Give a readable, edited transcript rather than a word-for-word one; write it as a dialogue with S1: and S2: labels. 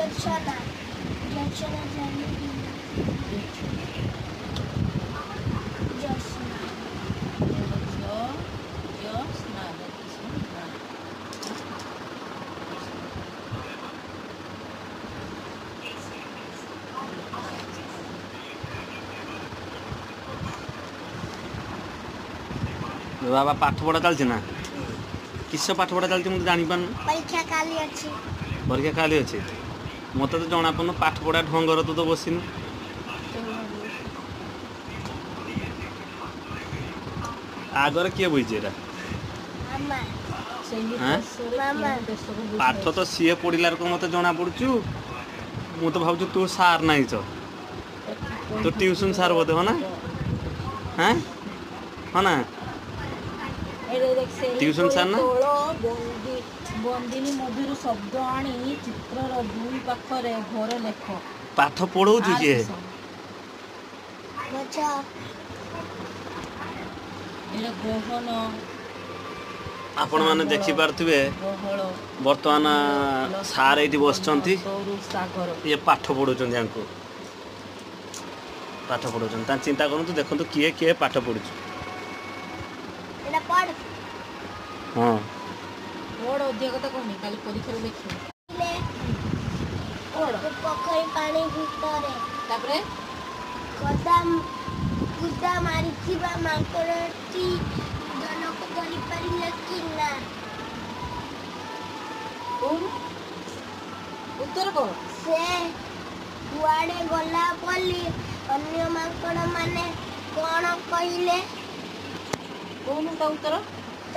S1: Jyotsna. Jyotsna Jyotsna.
S2: बाबा पाठ पढ़ा चलती ना किस पाठ पढ़ा चलती मुझे जानी पान
S1: परीक्षा काली अछि
S2: परीक्षा काली अच्छी मत तो जना पन पाठ पढ़ा ढंगर तू तो बसिनु आगर किए बुझे एरा
S1: मामा मामा
S2: पाठ तो सीए पढ़िलार को मत जना पड़चु मु तो भावछु तू सार नहीं छ तो ट्यूशन सार बोधे हो ना हैं हो ना ट्यूशन सार ना
S3: बंदिनी मधुर शब्द आनी चित्रर दुई पाखरे घर लेख
S2: पाठ पढ़ौछु किए
S1: बच्चा
S3: एटा गहन
S2: आपण माने देखि पारथिबे वर्तमान सार एठी बसचंती
S3: सागर
S2: ये पाठ पढ़ौचन जानको पाठ पढ़ौचन ता चिंता करंतु देखंतु किए किए पाठ पढ़ुछु
S1: एटा पढ़
S2: हां
S3: बड़ अधिक तो कहनी काली परीक्षा रे देखि
S1: पोखरी पानी भितरे
S3: तापरे
S1: कदम कुदा मारिथिबा माଙ୍କड़टी जनक धरि परिले कि ना
S3: कौन उत्तर को
S1: से कुआडे गला बोली अन्य माଙ୍କड़ माने कोन कहिले
S3: कौन ता उत्तर